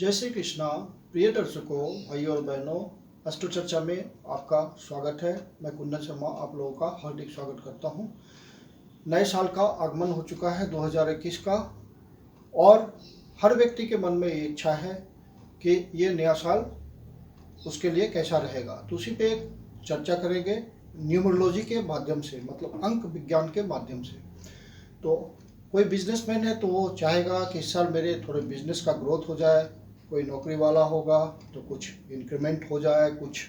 जय श्री कृष्णा। प्रिय दर्शकों, भाइयों और बहनों, अष्टो चर्चा में आपका स्वागत है। मैं कुंदन शर्मा आप लोगों का हार्दिक स्वागत करता हूं। नए साल का आगमन हो चुका है 2021 का, और हर व्यक्ति के मन में ये इच्छा है कि ये नया साल उसके लिए कैसा रहेगा। तो उसी पे चर्चा करेंगे न्यूमरोलॉजी के माध्यम से, मतलब अंक विज्ञान के माध्यम से। तो कोई बिजनेसमैन है तो वो चाहेगा कि इस साल मेरे थोड़े बिजनेस का ग्रोथ हो जाए। कोई नौकरी वाला होगा तो कुछ इंक्रीमेंट हो जाए, कुछ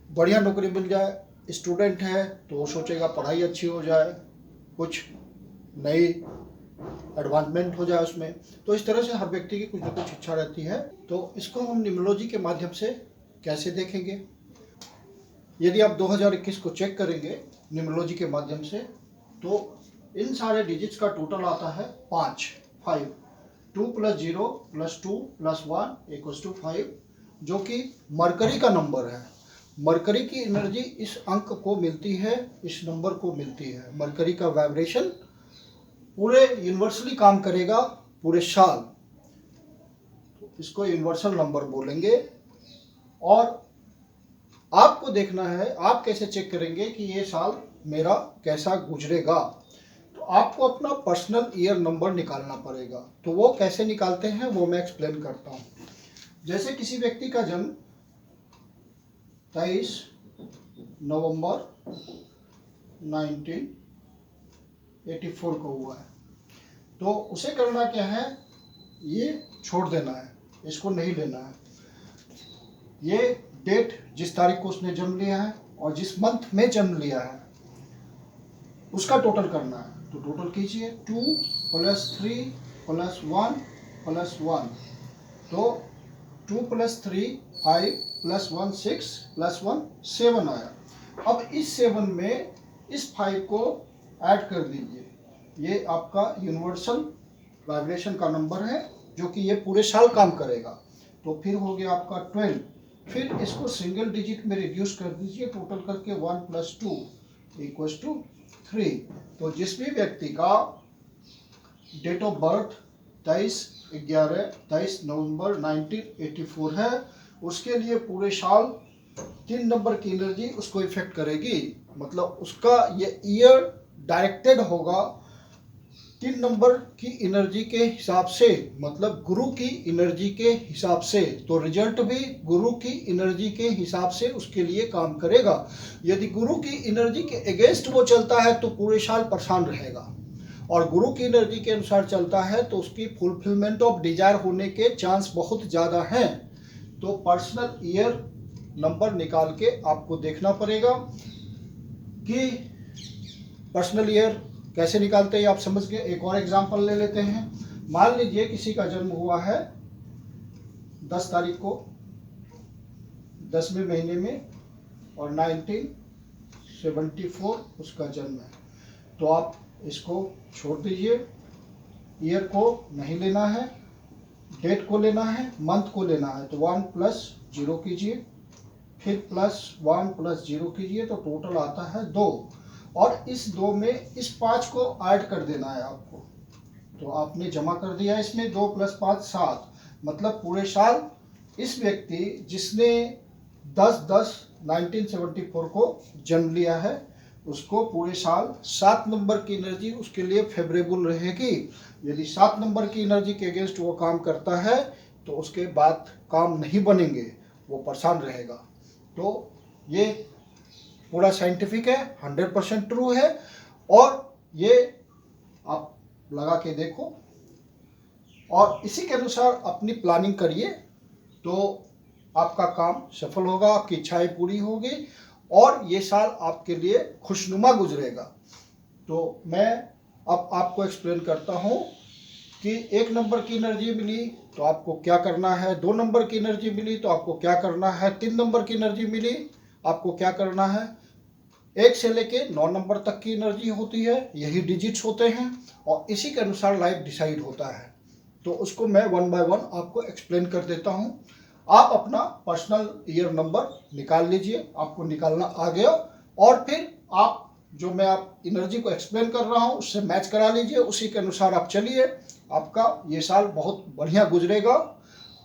बढ़िया नौकरी मिल जाए। स्टूडेंट है तो वो सोचेगा पढ़ाई अच्छी हो जाए, कुछ नई एडवांसमेंट हो जाए उसमें। तो इस तरह से हर व्यक्ति की कुछ ना कुछ इच्छा रहती है। तो इसको हम न्यूमरोलॉजी के माध्यम से कैसे देखेंगे। यदि आप 2021 को चेक करेंगे न्यूमरोलॉजी के माध्यम से, तो इन सारे डिजिट्स का टोटल आता है 5। 2 + 0 + 2 + 1 = 5, जो कि मरकरी का नंबर है। मरकरी की एनर्जी इस अंक को मिलती है, इस नंबर को मिलती है। मरकरी का वाइब्रेशन पूरे यूनिवर्सली काम करेगा पूरे साल। इसको यूनिवर्सल नंबर बोलेंगे। और आपको देखना है, आप कैसे चेक करेंगे कि ये साल मेरा कैसा गुजरेगा। तो आपको अपना पर्सनल ईयर नंबर निकालना पड़ेगा। तो वो कैसे निकालते हैं वो मैं एक्सप्लेन करता हूँ। जैसे किसी व्यक्ति का जन्म 23 नवंबर 1984 को हुआ है, तो उसे करना क्या है, ये छोड़ देना है, इसको नहीं लेना है। ये डेट जिस तारीख को उसने जन्म लिया है और जिस मंथ में जन्म लिया है उसका टोटल करना है। तो टोटल कीजिए 2 + 3 + 1 + 1। तो 2 + 3 5 + 1 6 + 1 7 आया। अब इस 7 में इस 5 को ऐड कर दीजिए। ये आपका यूनिवर्सल वाइब्रेशन का नंबर है, जो कि ये पूरे साल काम करेगा। तो फिर हो गया आपका 12। फिर इसको सिंगल डिजिट में रिड्यूस कर दीजिए, टोटल करके 1 + 2 = 3। तो जिस भी व्यक्ति का डेट ऑफ बर्थ 23 नवंबर 1984 है, उसके लिए पूरे साल 3 नंबर की एनर्जी उसको इफेक्ट करेगी। मतलब उसका ये ईयर डायरेक्टेड होगा 3 नंबर की एनर्जी के हिसाब से, मतलब गुरु की एनर्जी के हिसाब से। तो रिजल्ट भी गुरु की एनर्जी के हिसाब से उसके लिए काम करेगा। यदि गुरु की एनर्जी के अगेंस्ट वो चलता है तो पूरे साल परेशान रहेगा, और गुरु की एनर्जी के अनुसार चलता है तो उसकी फुलफिलमेंट ऑफ डिजायर होने के चांस बहुत ज़्यादा हैं। तो पर्सनल ईयर नंबर निकाल के आपको देखना पड़ेगा कि पर्सनल ईयर कैसे निकालते हैं। आप समझ गए। एक और एग्जांपल ले लेते हैं। मान लीजिए किसी का जन्म हुआ है 10 तारीख को 10वें महीने में, और 1974 उसका जन्म है। तो आप इसको छोड़ दीजिए, ईयर को नहीं लेना है, डेट को लेना है, मंथ को लेना है। तो 1 + 0 कीजिए, फिर +1 + 0 कीजिए, तो टोटल आता है 2। और इस 2 में इस 5 को ऐड कर देना है आपको। तो आपने जमा कर दिया इसमें 2 + 5 7। मतलब पूरे साल इस व्यक्ति जिसने 10/10/1974 को जन्म लिया है, उसको पूरे साल 7 नंबर की एनर्जी उसके लिए फेवरेबल रहेगी। यदि 7 नंबर की एनर्जी के अगेंस्ट वो काम करता है तो उसके बाद काम नहीं बनेंगे, वो परेशान रहेगा। तो ये पूरा साइंटिफिक है, 100% ट्रू है, और ये आप लगा के देखो और इसी के अनुसार अपनी प्लानिंग करिए, तो आपका काम सफल होगा, आपकी इच्छाएं पूरी होगी और ये साल आपके लिए खुशनुमा गुजरेगा। तो मैं अब आपको एक्सप्लेन करता हूँ कि 1 नंबर की एनर्जी मिली तो आपको क्या करना है, 2 नंबर की एनर्जी मिली तो आपको क्या करना है, 3 नंबर की एनर्जी मिली आपको क्या करना है। 1 से लेके 9 नंबर तक की एनर्जी होती है, यही डिजिट्स होते हैं, और इसी के अनुसार लाइफ डिसाइड होता है। तो उसको मैं 1 बाय 1 आपको एक्सप्लेन कर देता हूँ। आप अपना पर्सनल ईयर नंबर निकाल लीजिए, आपको निकालना आ गया, और फिर आप जो मैं आप एनर्जी को एक्सप्लेन कर रहा हूँ उससे मैच करा लीजिए, उसी के अनुसार आप चलिए। आपका ये साल बहुत बढ़िया गुजरेगा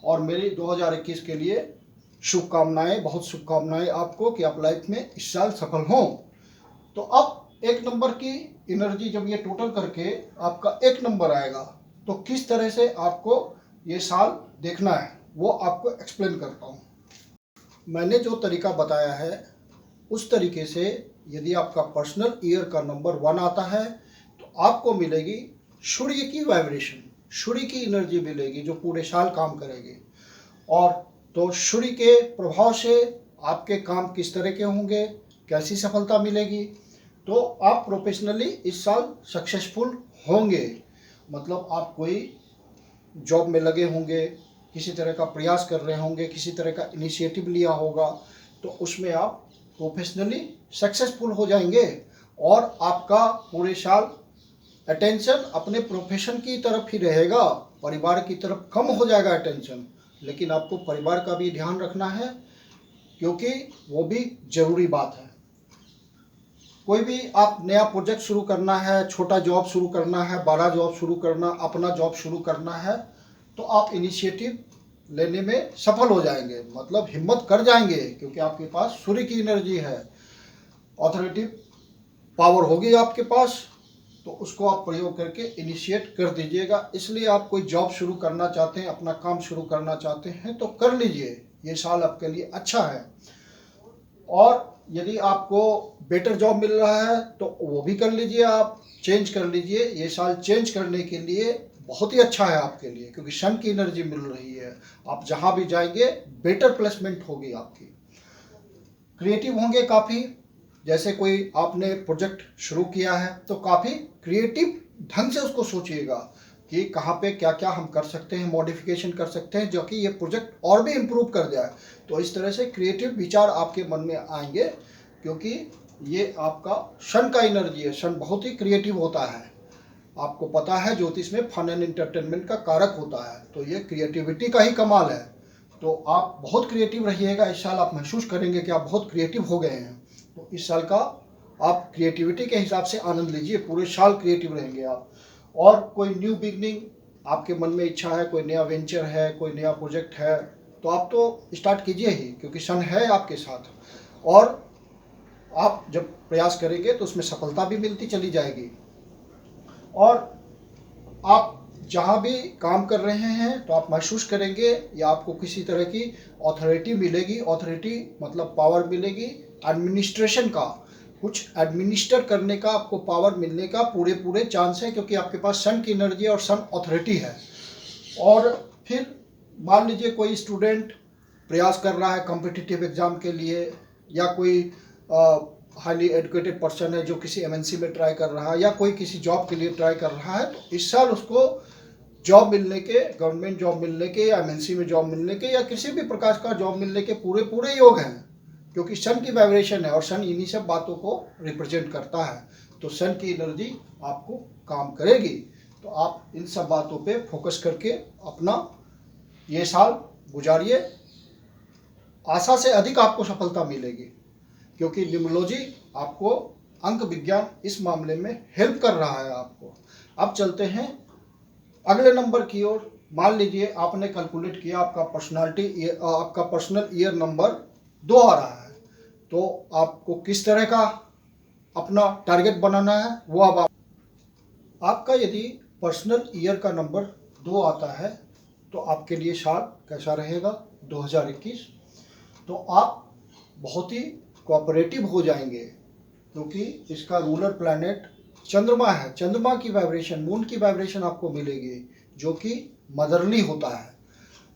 और मेरी 2021 के लिए शुभकामनाएं, बहुत शुभकामनाएं आपको कि आप लाइफ में इस साल सफल हों। तो अब 1 नंबर की एनर्जी जब ये टोटल करके आपका 1 नंबर आएगा तो किस तरह से आपको ये साल देखना है वो आपको एक्सप्लेन करता हूँ। मैंने जो तरीका बताया है उस तरीके से यदि आपका पर्सनल ईयर का नंबर 1 आता है तो आपको मिलेगी सूर्य की वाइब्रेशन, सूर्य की एनर्जी मिलेगी जो पूरे साल काम करेगी। और तो सूर्य के प्रभाव से आपके काम किस तरह के होंगे, कैसी सफलता मिलेगी, तो आप प्रोफेशनली इस साल सक्सेसफुल होंगे। मतलब आप कोई जॉब में लगे होंगे, किसी तरह का प्रयास कर रहे होंगे, किसी तरह का इनिशिएटिव लिया होगा तो उसमें आप प्रोफेशनली सक्सेसफुल हो जाएंगे और आपका पूरे साल अटेंशन अपने प्रोफेशन की तरफ ही रहेगा, परिवार की तरफ कम हो जाएगा अटेंशन। लेकिन आपको परिवार का भी ध्यान रखना है क्योंकि वो भी ज़रूरी बात है। कोई भी आप नया प्रोजेक्ट शुरू करना है, छोटा जॉब शुरू करना है, बड़ा जॉब शुरू करना, अपना जॉब शुरू करना है तो आप इनिशिएटिव लेने में सफल हो जाएंगे, मतलब हिम्मत कर जाएंगे क्योंकि आपके पास सूर्य की एनर्जी है, ऑथोरिटी पावर होगी आपके पास, तो उसको आप प्रयोग करके इनिशिएट कर दीजिएगा। इसलिए आप कोई जॉब शुरू करना चाहते हैं, अपना काम शुरू करना चाहते हैं तो कर लीजिए, ये साल आपके लिए अच्छा है। और यदि आपको बेटर जॉब मिल रहा है तो वो भी कर लीजिए, आप चेंज कर लीजिए। ये साल चेंज करने के लिए बहुत ही अच्छा है आपके लिए क्योंकि सन की एनर्जी मिल रही है। आप जहाँ भी जाएंगे बेटर प्लेसमेंट होगी आपकी, क्रिएटिव होंगे काफ़ी। जैसे कोई आपने प्रोजेक्ट शुरू किया है तो काफ़ी क्रिएटिव ढंग से उसको सोचिएगा कि कहाँ पे क्या क्या हम कर सकते हैं, मॉडिफिकेशन कर सकते हैं जो कि ये प्रोजेक्ट और भी इम्प्रूव कर जाए। तो इस तरह से क्रिएटिव विचार आपके मन में आएंगे क्योंकि ये आपका सन का एनर्जी है। सन बहुत ही क्रिएटिव होता है, आपको पता है ज्योतिष में फन एंड एंटरटेनमेंट का कारक होता है, तो ये क्रिएटिविटी का ही कमाल है। तो आप बहुत क्रिएटिव रहिएगा इस साल, आप महसूस करेंगे कि आप बहुत क्रिएटिव हो गए हैं। तो इस साल का आप क्रिएटिविटी के हिसाब से आनंद लीजिए, पूरे साल क्रिएटिव रहेंगे आप। और कोई न्यू बिगनिंग आपके मन में इच्छा है, कोई नया वेंचर है, कोई नया प्रोजेक्ट है तो आप तो स्टार्ट कीजिए ही क्योंकि सन है आपके साथ। और आप जब प्रयास करेंगे तो उसमें सफलता भी मिलती चली जाएगी। और आप जहाँ भी काम कर रहे हैं तो आप महसूस करेंगे या आपको किसी तरह की अथॉरिटी मिलेगी, अथॉरिटी मतलब पावर मिलेगी, एडमिनिस्ट्रेशन का, कुछ एडमिनिस्टर करने का आपको पावर मिलने का पूरे चांस है क्योंकि आपके पास सन की एनर्जी और सन अथॉरिटी है। और फिर मान लीजिए कोई स्टूडेंट प्रयास कर रहा है कॉम्पिटिटिव एग्ज़ाम के लिए, या कोई हाईली एजुकेटेड पर्सन है जो किसी एमएनसी में ट्राई कर रहा है या कोई किसी जॉब के लिए ट्राई कर रहा है, तो इस साल उसको जॉब मिलने के, गवर्नमेंट जॉब मिलने के या एमएनसी में जॉब मिलने के या किसी भी प्रकार का जॉब मिलने के पूरे योग हैं क्योंकि सन की वाइब्रेशन है और सन इन्हीं सब बातों को रिप्रेजेंट करता है। तो सन की एनर्जी आपको काम करेगी। तो आप इन सब बातों पे फोकस करके अपना ये साल गुजारिए, आशा से अधिक आपको सफलता मिलेगी क्योंकि न्यूमरोलॉजी आपको अंक विज्ञान इस मामले में हेल्प कर रहा है आपको। अब चलते हैं अगले नंबर की ओर। मान लीजिए आपने कैलकुलेट किया आपका पर्सनल ईयर नंबर 2 आ रहा है, तो आपको किस तरह का अपना टारगेट बनाना है वो अब आपका यदि पर्सनल ईयर का नंबर 2 आता है तो आपके लिए साल कैसा रहेगा 2021। तो आप बहुत ही कोऑपरेटिव हो जाएंगे क्योंकि इसका रूलर प्लैनेट चंद्रमा है। चंद्रमा की वाइब्रेशन, मून की वाइब्रेशन आपको मिलेगी जो कि मदरली होता है,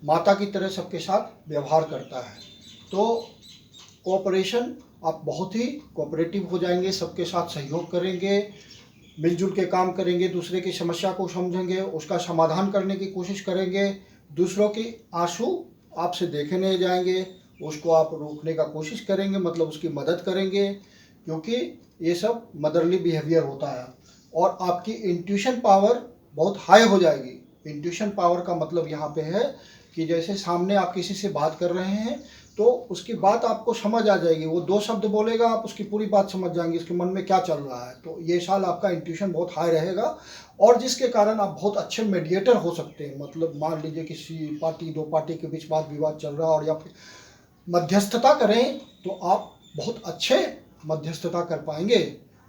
माता की तरह सबके साथ व्यवहार करता है। तो कोऑपरेशन, आप बहुत ही कोऑपरेटिव हो जाएंगे, सबके साथ सहयोग करेंगे, मिलजुल के काम करेंगे, दूसरे की समस्या को समझेंगे, उसका समाधान करने की कोशिश करेंगे, दूसरों की आंसू आपसे देखे नहीं जाएंगे, उसको आप रोकने का कोशिश करेंगे, मतलब उसकी मदद करेंगे क्योंकि ये सब मदरली बिहेवियर होता है। और आपकी इंट्यूशन पावर बहुत हाई हो जाएगी। इंट्यूशन पावर का मतलब यहाँ पे है कि जैसे सामने आप किसी से बात कर रहे हैं तो उसकी बात आपको समझ आ जाएगी। वो 2 शब्द बोलेगा, आप उसकी पूरी बात समझ जाएंगे, इसके मन में क्या चल रहा है। तो ये साल आपका इंट्यूशन बहुत हाई रहेगा और जिसके कारण आप बहुत अच्छे मीडिएटर हो सकते हैं। मतलब मान लीजिए किसी पार्टी 2 पार्टी के बीच वाद विवाद चल रहा है और या फिर मध्यस्थता करें तो आप बहुत अच्छे मध्यस्थता कर पाएंगे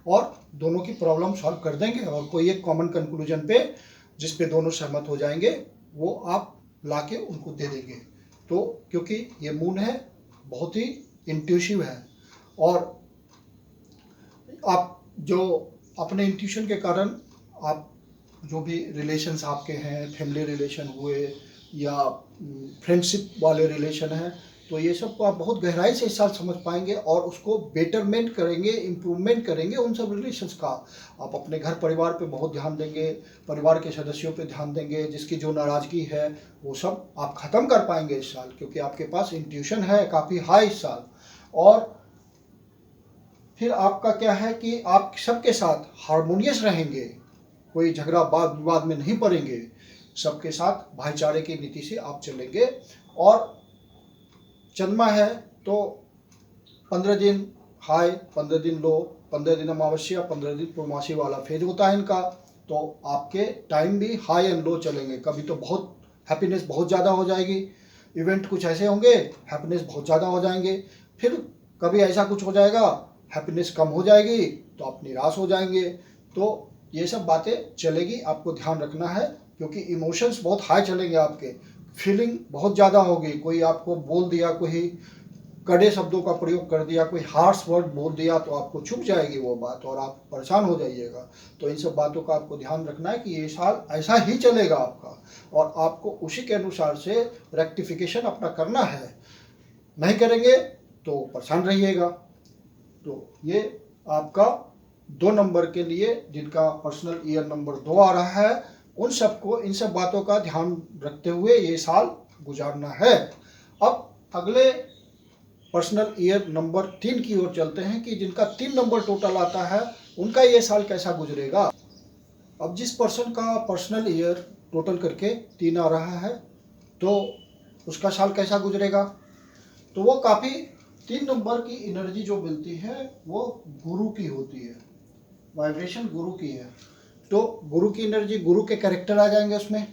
और दोनों की प्रॉब्लम सॉल्व कर देंगे और कोई एक कॉमन कंक्लूजन पे जिस पे दोनों सहमत हो जाएंगे वो आप लाके उनको दे देंगे। तो क्योंकि ये मून है बहुत ही इंट्यूटिव है और आप जो अपने इंट्यूशन के कारण आप जो भी रिलेशंस आपके हैं, फैमिली रिलेशन हुए या फ्रेंडशिप वाले रिलेशन हैं, तो ये सब को आप बहुत गहराई से इस साल समझ पाएंगे और उसको बेटरमेंट करेंगे, इम्प्रूवमेंट करेंगे उन सब रिलेशंस का। आप अपने घर परिवार पे बहुत ध्यान देंगे, परिवार के सदस्यों पे ध्यान देंगे, जिसकी जो नाराज़गी है वो सब आप ख़त्म कर पाएंगे इस साल, क्योंकि आपके पास इंट्यूशन है काफ़ी हाई इस साल। और फिर आपका क्या है कि आप सबके साथ हारमोनियस रहेंगे, कोई झगड़ा वाद विवाद में नहीं पड़ेंगे, सबके साथ भाईचारे की नीति से आप चलेंगे। और चंद्रमा है तो 15 दिन हाई, 15 दिन लो, 15 दिन अमावस्या, 15 दिन पूर्णमासी वाला फेज होता है इनका। तो आपके टाइम भी हाई एंड लो चलेंगे। कभी तो बहुत हैप्पीनेस बहुत ज़्यादा हो जाएगी, इवेंट कुछ ऐसे होंगे हैप्पीनेस बहुत ज़्यादा हो जाएंगे, फिर कभी ऐसा कुछ हो जाएगा हैप्पीनेस कम हो जाएगी तो आप निराश हो जाएंगे। तो ये सब बातें चलेगी, आपको ध्यान रखना है, क्योंकि इमोशंस बहुत हाई चलेंगे आपके, फीलिंग बहुत ज़्यादा होगी। कोई आपको बोल दिया, कोई कड़े शब्दों का प्रयोग कर दिया, कोई हार्श वर्ड बोल दिया तो आपको चुभ जाएगी वो बात और आप परेशान हो जाइएगा। तो इन सब बातों का आपको ध्यान रखना है कि ये साल ऐसा ही चलेगा आपका और आपको उसी के अनुसार से रेक्टिफिकेशन अपना करना है। नहीं करेंगे तो परेशान रहिएगा। तो ये आपका 2 नंबर के लिए जिनका पर्सनल ईयर नंबर 2 आ रहा है, उन सबको इन सब बातों का ध्यान रखते हुए ये साल गुजारना है। अब अगले पर्सनल ईयर नंबर 3 की ओर चलते हैं कि जिनका 3 नंबर टोटल आता है उनका ये साल कैसा गुजरेगा। अब जिस पर्सन का पर्सनल ईयर टोटल करके 3 आ रहा है तो उसका साल कैसा गुजरेगा, तो वो काफ़ी 3 नंबर की एनर्जी जो मिलती है वो गुरु की होती है, वाइब्रेशन गुरु की है। तो गुरु की एनर्जी, गुरु के कैरेक्टर आ जाएंगे उसमें,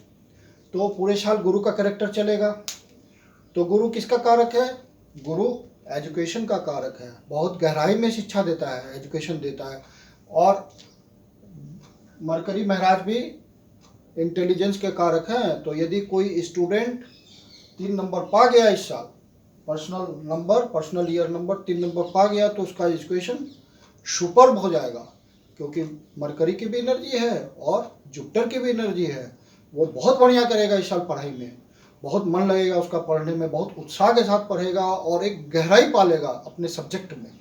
तो पूरे साल गुरु का कैरेक्टर चलेगा। तो गुरु किसका कारक है? गुरु एजुकेशन का कारक है, बहुत गहराई में शिक्षा देता है, एजुकेशन देता है। और मरकरी महाराज भी इंटेलिजेंस के कारक हैं। तो यदि कोई स्टूडेंट 3 नंबर पा गया इस साल, personal number, personal year number 3 number पा गया, तो उसका एजुकेशन सुपर्ब हो जाएगा, क्योंकि मरकरी की भी एनर्जी है और जुपिटर की भी एनर्जी है। वो बहुत बढ़िया करेगा इस साल पढ़ाई में, बहुत मन लगेगा उसका पढ़ने में, बहुत उत्साह के साथ पढ़ेगा और एक गहराई पालेगा अपने सब्जेक्ट में।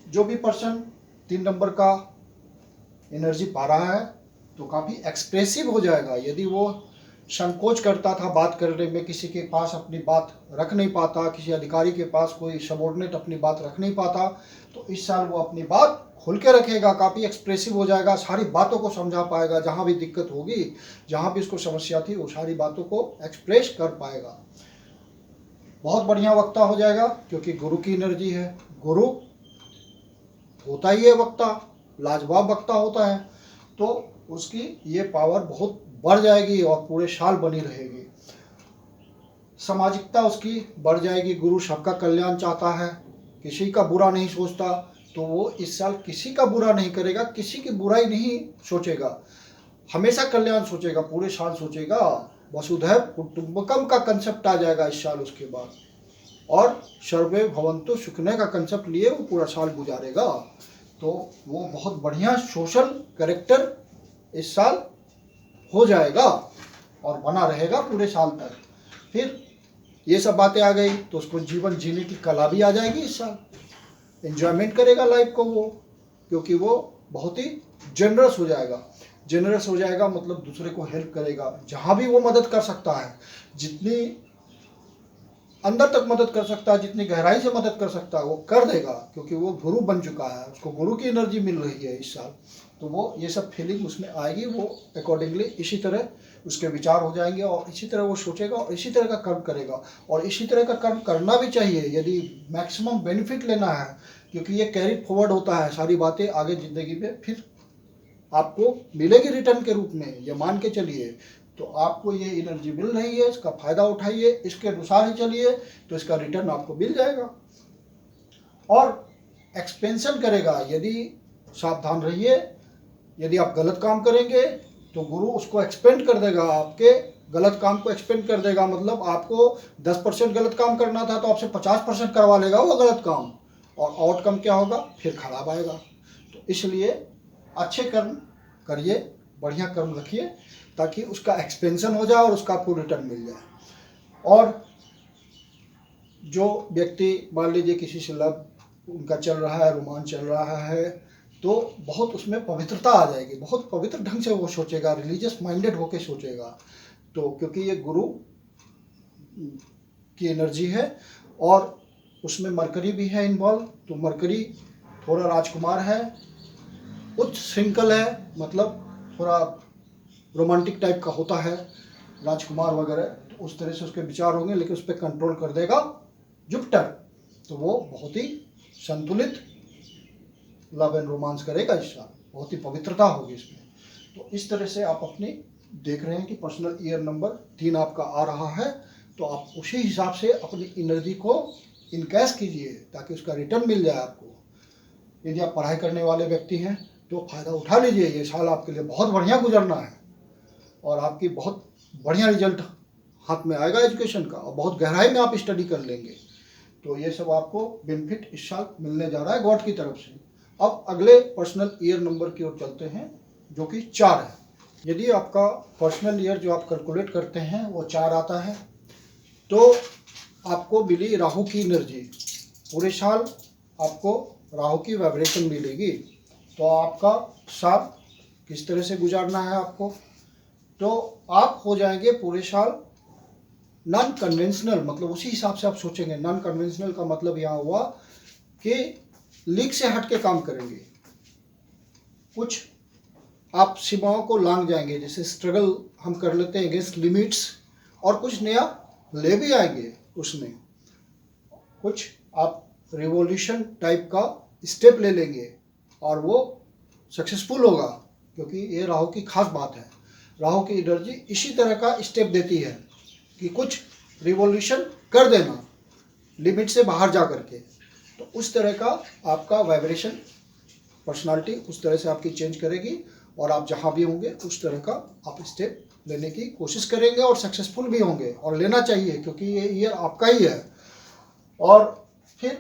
जो भी पर्सन 3 नंबर का एनर्जी पा रहा है तो काफ़ी एक्सप्रेसिव हो जाएगा। यदि वो संकोच करता था बात करने में, किसी के पास अपनी बात रख नहीं पाता, किसी अधिकारी के पास कोई सबॉर्डिनेट अपनी बात रख नहीं पाता, तो इस साल वो अपनी बात खुल के रखेगा, काफ़ी एक्सप्रेसिव हो जाएगा, सारी बातों को समझा पाएगा। जहाँ भी दिक्कत होगी, जहाँ भी उसको समस्या थी, वो सारी बातों को एक्सप्रेस कर पाएगा। बहुत बढ़िया वक्ता हो जाएगा, क्योंकि गुरु की एनर्जी है। गुरु होता ही है वक्ता, लाजवाब वक्ता होता है, तो उसकी ये पावर बहुत बढ़ जाएगी और पूरे साल बनी रहेगी। सामाजिकता उसकी बढ़ जाएगी। गुरु सबका कल्याण चाहता है, किसी का बुरा नहीं सोचता, तो वो इस साल किसी का बुरा नहीं करेगा, किसी की बुराई नहीं सोचेगा, हमेशा कल्याण सोचेगा, पूरे साल सोचेगा। वसुधैव कुटुंबकम का कंसेप्ट आ जाएगा इस साल उसके बाद, और सर्वे भवन्तु सुखिनः का कंसेप्ट लिए वो पूरा साल गुजारेगा। तो वो बहुत बढ़िया सोशल कैरेक्टर इस साल हो जाएगा और बना रहेगा पूरे साल तक। फिर ये सब बातें आ गई तो उसको जीवन जीने की कला भी आ जाएगी इस साल, एंजॉयमेंट करेगा लाइफ को वो, क्योंकि वो बहुत ही जेनरस हो जाएगा। जेनरस हो जाएगा मतलब दूसरे को हेल्प करेगा, जहाँ भी वो मदद कर सकता है, जितनी अंदर तक मदद कर सकता है, जितनी गहराई से मदद कर सकता है वो कर देगा, क्योंकि वो गुरु बन चुका है, उसको गुरु की एनर्जी मिल रही है इस साल। तो वो ये सब फीलिंग उसमें आएगी, वो अकॉर्डिंगली इसी तरह उसके विचार हो जाएंगे और इसी तरह वो सोचेगा और इसी तरह का कर्म करेगा। और इसी तरह का कर्म करना भी चाहिए यदि मैक्सिमम बेनिफिट लेना है, क्योंकि ये कैरी फॉरवर्ड होता है, सारी बातें आगे ज़िंदगी में फिर आपको मिलेगी रिटर्न के रूप में, ये मान के चलिए। तो आपको ये एनर्जी मिल रही है, इसका फ़ायदा उठाइए, इसके अनुसार ही चलिए, तो इसका रिटर्न आपको मिल जाएगा और एक्सपेंशन करेगा। यदि सावधान रहिए, यदि आप गलत काम करेंगे तो गुरु उसको एक्सपेंड कर देगा, आपके गलत काम को एक्सपेंड कर देगा। मतलब आपको 10% गलत काम करना था तो आपसे 50% करवा लेगा वो गलत काम, और आउटकम क्या होगा, फिर खराब आएगा। तो इसलिए अच्छे कर्म करिए, बढ़िया कर्म रखिए, ताकि उसका एक्सपेंशन हो जाए और उसका आपको रिटर्न मिल जाए। और जो व्यक्ति मान लीजिए किसी से लव उनका चल रहा है, रोमांच चल रहा है, तो बहुत उसमें पवित्रता आ जाएगी, बहुत पवित्र ढंग से वो सोचेगा, रिलीजियस माइंडेड होके सोचेगा। तो क्योंकि ये गुरु की एनर्जी है और उसमें मरकरी भी है इन्वॉल्व, तो मरकरी थोड़ा राजकुमार है, उच्च श्रृंखल है, मतलब थोड़ा रोमांटिक टाइप का होता है राजकुमार वगैरह, तो उस तरह से उसके विचार होंगे, लेकिन उस पर कंट्रोल कर देगा जुपिटर, तो वो बहुत ही संतुलित लव एंड रोमांस करेगा इस साल, बहुत ही पवित्रता होगी इसमें। तो इस तरह से आप अपनी देख रहे हैं कि पर्सनल ईयर नंबर 3 आपका आ रहा है, तो आप उसी हिसाब से अपनी एनर्जी को इनकैश कीजिए ताकि उसका रिटर्न मिल जाए आपको। यदि आप पढ़ाई करने वाले व्यक्ति हैं तो फ़ायदा उठा लीजिए, ये साल आपके लिए बहुत बढ़िया गुजरना है और आपकी बहुत बढ़िया रिजल्ट हाथ में आएगा एजुकेशन का, और बहुत गहराई में आप स्टडी कर लेंगे। तो ये सब आपको बेनिफिट इस साल मिलने जा रहा है गॉड की तरफ से। अब अगले पर्सनल ईयर नंबर की ओर चलते हैं, जो कि 4 है। यदि आपका पर्सनल ईयर जो आप कैलकुलेट करते हैं वो 4 आता है, तो आपको मिली राहु की एनर्जी, पूरे साल आपको राहु की वाइब्रेशन मिलेगी। तो आपका साल किस तरह से गुजारना है आपको, तो आप हो जाएंगे पूरे साल नॉन कन्वेंशनल, मतलब उसी हिसाब से आप सोचेंगे। नॉन कन्वेंशनल का मतलब यहाँ हुआ कि लीक से हट के काम करेंगे, कुछ आप सीमाओं को लांघ जाएंगे, जैसे स्ट्रगल हम कर लेते हैं अगेंस्ट लिमिट्स, और कुछ नया ले भी आएंगे उसमें, कुछ आप रिवॉल्यूशन टाइप का स्टेप ले लेंगे और वो सक्सेसफुल होगा, क्योंकि ये राहु की खास बात है। राहु की एनर्जी इसी तरह का स्टेप देती है कि कुछ रिवॉल्यूशन कर देना लिमिट से बाहर जा करके। तो उस तरह का आपका वाइब्रेशन पर्सनालिटी उस तरह से आपकी चेंज करेगी, और आप जहाँ भी होंगे उस तरह का आप स्टेप लेने की कोशिश करेंगे और सक्सेसफुल भी होंगे, और लेना चाहिए क्योंकि ये ईयर आपका ही है। और फिर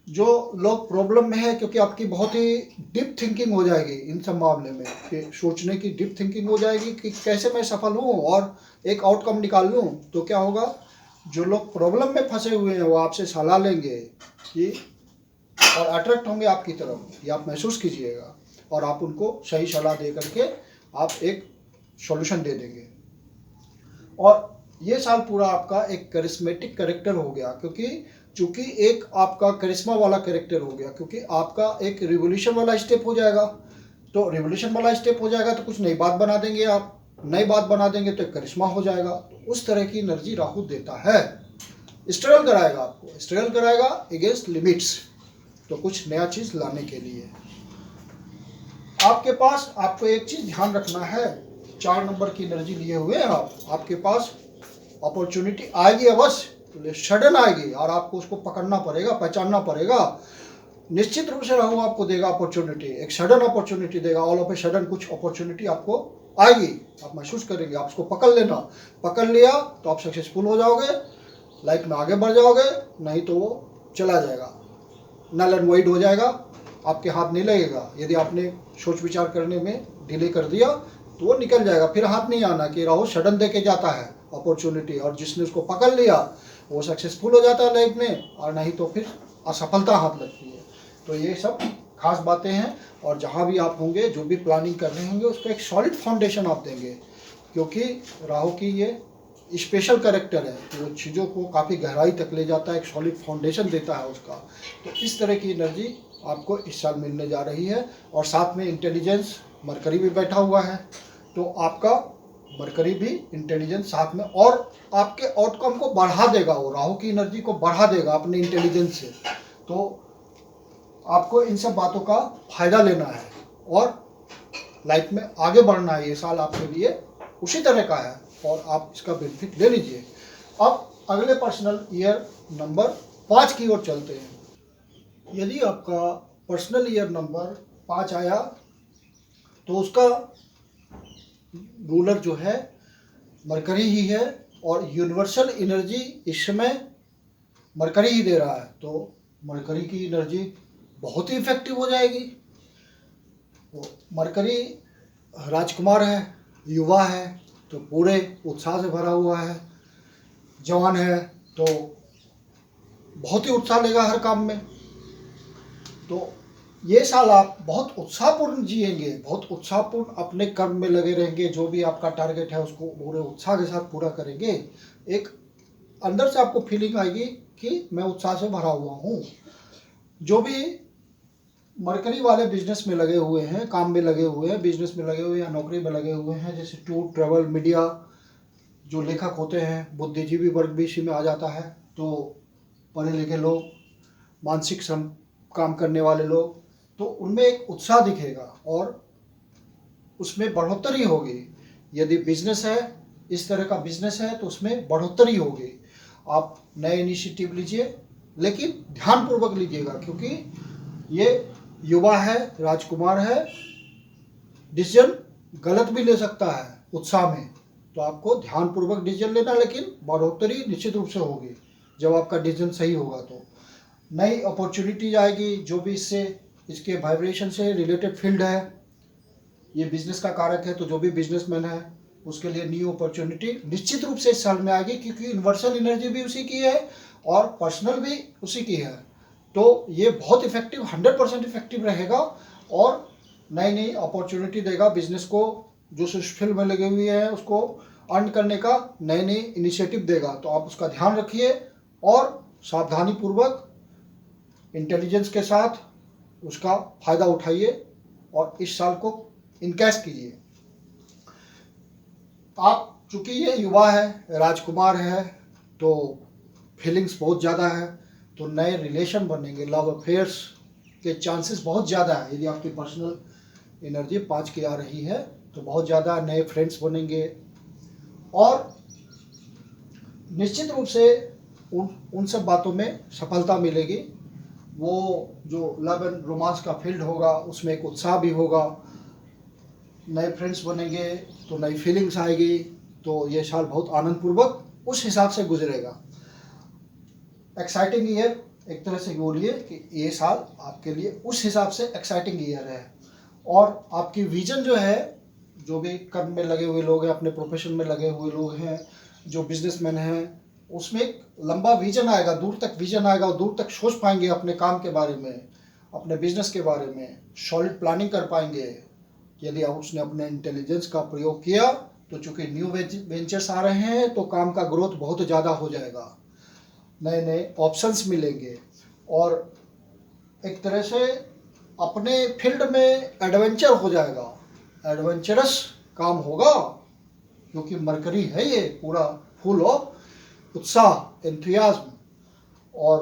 जो लोग प्रॉब्लम में है, क्योंकि आपकी बहुत ही डीप थिंकिंग हो जाएगी इन सब मामले में, कि सोचने की डीप थिंकिंग हो जाएगी कि कैसे मैं सफल हूँ और एक आउटकम निकाल लूँ। तो क्या होगा, जो लोग प्रॉब्लम में फंसे हुए हैं वो आपसे सलाह लेंगे कि और अट्रैक्ट होंगे आपकी तरफ, ये आप महसूस कीजिएगा, और आप उनको सही सलाह दे करके आप एक सॉल्यूशन दे देंगे। और ये साल पूरा आपका एक करिश्मेटिक कैरेक्टर हो गया, क्योंकि चूंकि एक आपका करिश्मा वाला कैरेक्टर हो गया, क्योंकि आपका एक रिवोल्यूशन वाला स्टेप हो जाएगा। तो रिवोल्यूशन वाला स्टेप हो जाएगा तो कुछ नई बात बना देंगे, आप नई बात बना देंगे तो एक करिश्मा हो जाएगा। तो उस तरह की एनर्जी राहु देता है, स्ट्रगल कराएगा आपको, स्ट्रगल कराएगा अगेंस्ट लिमिट्स, तो कुछ नया चीज़ लाने के लिए। आपके पास आपको एक चीज़ ध्यान रखना है, 4 नंबर की एनर्जी लिए हुए हैं आप, आपके पास अपॉर्चुनिटी आएगी अवश्य, सडन आएगी, और आपको उसको पकड़ना पड़ेगा, पहचानना पड़ेगा। निश्चित रूप से राहु आपको देगा अपॉर्चुनिटी, एक सडन अपॉर्चुनिटी देगा, ऑल ऑफ ए सडन कुछ अपॉर्चुनिटी आपको आएगी, आप महसूस करेंगे, आप उसको पकड़ लेना। पकड़ लिया तो आप सक्सेसफुल हो जाओगे, लाइफ में आगे बढ़ जाओगे, नहीं तो वो चला जाएगा, नल एंड वाइड हो जाएगा, आपके हाथ नहीं लगेगा। यदि आपने सोच विचार करने में डिले कर दिया तो वो निकल जाएगा, फिर हाथ नहीं आना कि राहु सडन दे के जाता है अपॉर्चुनिटी, और जिसने उसको पकड़ लिया वो सक्सेसफुल हो जाता है लाइफ में, और नहीं तो फिर असफलता हाथ लगती है। तो ये सब खास बातें हैं, और जहाँ भी आप होंगे, जो भी प्लानिंग कर रहे होंगे, उसको एक सॉलिड फाउंडेशन आप देंगे, क्योंकि राहु की ये स्पेशल कैरेक्टर है, वो चीज़ों को काफ़ी गहराई तक ले जाता है, एक सॉलिड फाउंडेशन देता है उसका। तो इस तरह की एनर्जी आपको इस साल मिलने जा रही है। और साथ में इंटेलिजेंस मरकरी भी बैठा हुआ है, तो आपका मरकरी भी इंटेलिजेंस साथ में, और आपके आउटकम को बढ़ा देगा, वो राहु की एनर्जी को बढ़ा देगा अपने इंटेलिजेंस से। तो आपको इन सब बातों का फायदा लेना है और लाइफ में आगे बढ़ना है। ये साल आपके लिए उसी तरह का है और आप इसका बेनिफिट ले लीजिए। अब अगले पर्सनल ईयर नंबर 5 की ओर चलते हैं। यदि आपका पर्सनल ईयर नंबर 5 आया तो उसका रूलर जो है मरकरी ही है और यूनिवर्सल एनर्जी इस समय मरकरी ही दे रहा है। तो मरकरी की एनर्जी बहुत ही इफेक्टिव हो जाएगी। तो मरकरी राजकुमार है, युवा है, तो पूरे उत्साह से भरा हुआ है। जवान है तो बहुत ही उत्साह लेगा हर काम में। तो ये साल आप बहुत उत्साहपूर्ण जिएंगे, बहुत उत्साहपूर्ण अपने कर्म में लगे रहेंगे। जो भी आपका टारगेट है उसको पूरे उत्साह के साथ पूरा करेंगे। एक अंदर से आपको फीलिंग आएगी कि मैं उत्साह से भरा हुआ हूँ। जो भी मरकरी वाले बिजनेस में लगे हुए हैं, काम में लगे हुए हैं, बिजनेस में लगे हुए हैं या नौकरी में लगे हुए हैं, जैसे टूर ट्रैवल मीडिया, जो लेखक होते हैं, बुद्धिजीवी वर्ग भी इसी में आ जाता है। तो पढ़े लिखे लोग, मानसिक श्रम काम करने वाले लोग, तो उनमें एक उत्साह दिखेगा और उसमें बढ़ोतरी होगी। यदि बिजनेस है, इस तरह का बिजनेस है, तो उसमें बढ़ोतरी होगी। आप नए इनिशिएटिव लीजिए, लेकिन ध्यानपूर्वक लीजिएगा, क्योंकि ये युवा है, राजकुमार है, डिसीजन गलत भी ले सकता है उत्साह में। तो आपको ध्यानपूर्वक डिसीजन लेना, लेकिन बढ़ोतरी निश्चित रूप से होगी जब आपका डिसीजन सही होगा। तो नई अपॉर्चुनिटीज आएगी, जो भी इसके वाइब्रेशन से रिलेटेड फील्ड है, ये बिजनेस का कारक है, तो जो भी बिजनेसमैन है उसके लिए न्यू अपॉर्चुनिटी निश्चित रूप से इस साल में आएगी, क्योंकि यूनिवर्सल एनर्जी भी उसी की है और पर्सनल भी उसी की है। तो ये बहुत इफेक्टिव, 100% इफेक्टिव रहेगा और नई नई अपॉर्चुनिटी देगा बिजनेस को। जो फील्ड में लगे हुए हैं उसको अर्न करने का नए नए इनिशिएटिव देगा। तो आप उसका ध्यान रखिए और सावधानी पूर्वक इंटेलिजेंस के साथ उसका फायदा उठाइए और इस साल को इनकैश कीजिए। आप चूंकि ये युवा है, राजकुमार है, तो फीलिंग्स बहुत ज़्यादा है, तो नए रिलेशन बनेंगे, लव अफेयर्स के चांसेस बहुत ज़्यादा है। यदि आपकी पर्सनल एनर्जी 5 की आ रही है तो बहुत ज़्यादा नए फ्रेंड्स बनेंगे और निश्चित रूप से उन सब बातों में सफलता मिलेगी। वो जो लव एंड रोमांस का फील्ड होगा उसमें एक उत्साह भी होगा, नए फ्रेंड्स बनेंगे तो नई फीलिंग्स आएगी। तो ये साल बहुत आनंदपूर्वक उस हिसाब से गुजरेगा। एक्साइटिंग ईयर, एक तरह से बोलिए कि ये साल आपके लिए उस हिसाब से एक्साइटिंग ईयर है। और आपकी विजन जो है, जो भी कर्म में लगे हुए लोग हैं, अपने प्रोफेशन में लगे हुए लोग हैं, जो बिजनेसमैन हैं, उसमें एक लंबा विजन आएगा, दूर तक विजन आएगा और दूर तक सोच पाएंगे अपने काम के बारे में, अपने बिजनेस के बारे में, सॉलिड प्लानिंग कर पाएंगे। यदि उसने अपने इंटेलिजेंस का प्रयोग किया तो चूंकि न्यू वेंचर्स आ रहे हैं तो काम का ग्रोथ बहुत ज़्यादा हो जाएगा, नए नए ऑप्शंस मिलेंगे और एक तरह से अपने फील्ड में एडवेंचर हो जाएगा, एडवेंचरस काम होगा, क्योंकि मरकरी है ये पूरा फुल ऑफ उत्साह, एंथुसियाज्म और